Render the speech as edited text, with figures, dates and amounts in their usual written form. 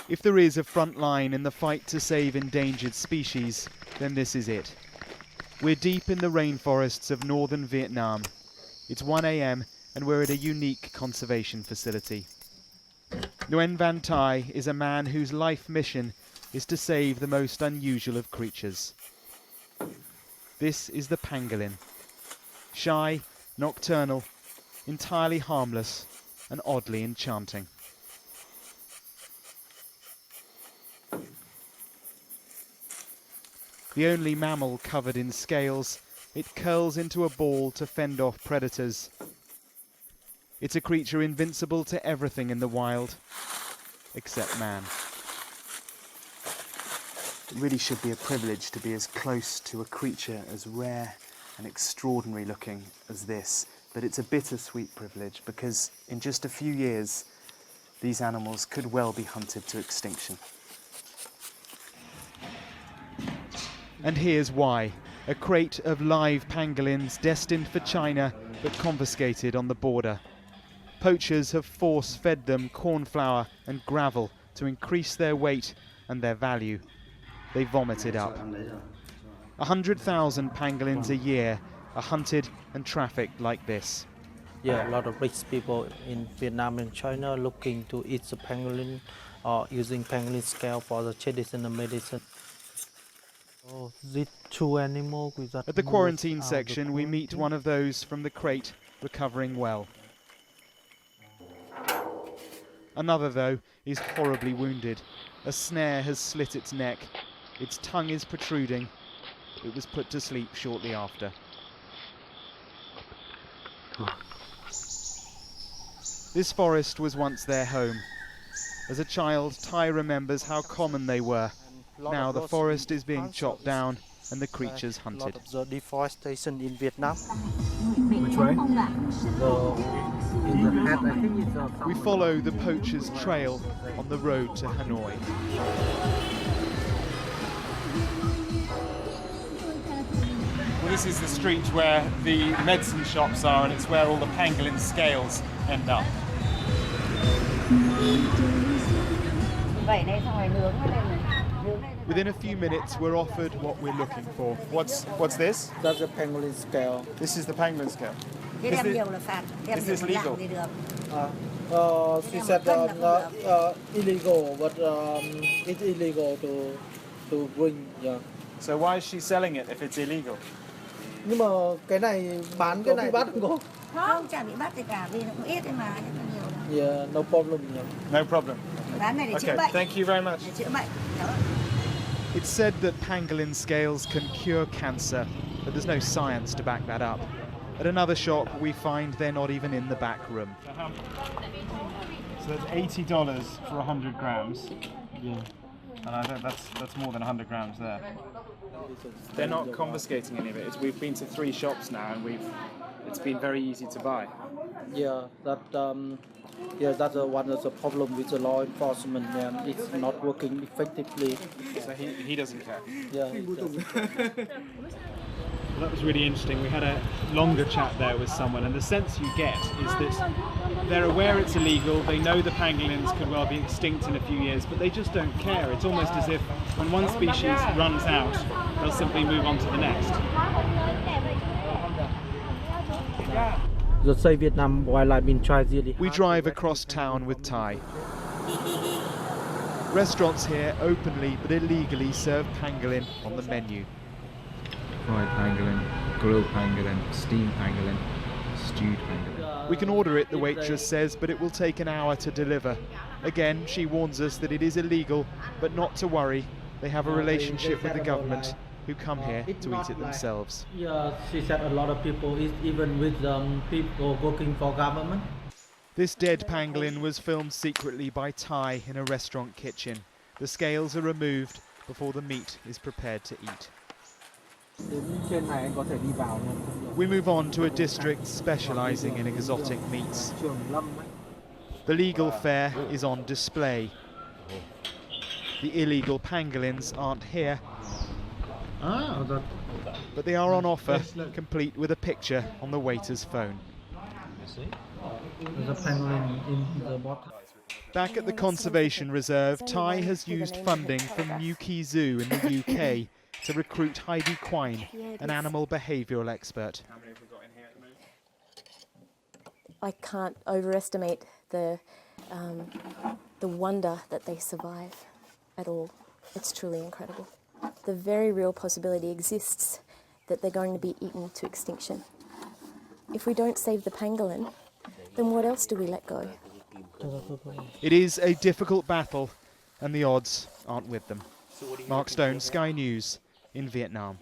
If there is a front line in the fight to save endangered species, then this is it. We're deep in the rainforests of northern Vietnam. It's 1 a.m. and we're at a unique conservation facility. Nguyen Van Thai is a man whose life mission is to save the most unusual of creatures. This is the pangolin. Shy, nocturnal, entirely harmless, and oddly enchanting. The only mammal covered in scales, it curls into a ball to fend off predators. It's a creature invincible to everything in the wild, except man. It really should be a privilege to be as close to a creature as rare and extraordinary looking as this, but it's a bittersweet privilege because in just a few years, these animals could well be hunted to extinction. And here's why. A crate of live pangolins destined for China but confiscated on the border. Poachers have force-fed them corn flour and gravel to increase their weight and their value. They vomit it up. 100,000 pangolins a year are hunted and trafficked like this. Yeah, a lot of rich people in Vietnam and China looking to eat the pangolin or using pangolin scale for the traditional medicine. Oh, these two animals with that. At the quarantine section, we meet one of those from the crate recovering well. Another, though, is horribly wounded. A snare has slit its neck. Its tongue is protruding. It was put to sleep shortly after. This forest was once their home. As a child, Thai remembers how common they were. Now the forest is being chopped down and the creatures hunted. A lot of the deforestation in Vietnam. Which way? In the head, I think it's We follow the poacher's trail on the road to Hanoi. Well, this is the street where the medicine shops are, and it's where all the pangolin scales end up. Within a few minutes, we're offered what we're looking for. What's this? That's a pangolin scale. This is the pangolin scale. Is this legal? She said illegal, but it's illegal to bring. Yeah. So why is she selling it if it's illegal? Nhưng mà cái này bán cái này bắt không có? Không, chả bị bắt gì cả vì nó cũng ít mà rất là nhiều đó. Yeah, no problem. Yeah. No problem. Bán này để chữa Okay, bệnh. thank you very much. Để chữa bệnh. Đó. It's said that pangolin scales can cure cancer, but there's no science to back that up. At another shop, we find they're not even in the back room. So that's $80 for 100 grams. Yeah. And I think that's more than 100 grams there. They're not confiscating any of it. We've been to 3 shops now, and it's been very easy to buy. Yeah, that's one of the problem with the law enforcement. Yeah, it's not working effectively. So he doesn't care. Yeah. Well, that was really interesting. We had a longer chat there with someone, and the sense you get is that they're aware it's illegal, they know the pangolins could well be extinct in a few years, but they just don't care. It's almost as if when one species runs out, they'll simply move on to the next. The Say Vietnam wildlife been tried really. We drive across town with Thai. Restaurants here openly but illegally serve pangolin on the menu. Fried pangolin, grilled pangolin, steamed pangolin, stewed pangolin. We can order it, the waitress says, but it will take an hour to deliver. Again, she warns us that it is illegal, but not to worry. They have a relationship with the government who come here to eat it themselves. Yeah, she said a lot of people, even with people working for government. This dead pangolin was filmed secretly by Thai in a restaurant kitchen. The scales are removed before the meat is prepared to eat. We move on to a district specialising in exotic meats. The legal fare is on display. The illegal pangolins aren't here, but they are on offer, complete with a picture on the waiter's phone. There's a pangolin in the bottom. Back at the conservation reserve, Ty has used funding from Newquay Zoo in the UK to recruit Heidi Quine, an animal behavioural expert. How many have we got in here at the moment? I can't overestimate the wonder that they survive at all. It's truly incredible. The very real possibility exists that they're going to be eaten to extinction. If we don't save the pangolin, then what else do we let go? It is a difficult battle, and the odds aren't with them. Mark Stone, Sky News in Vietnam.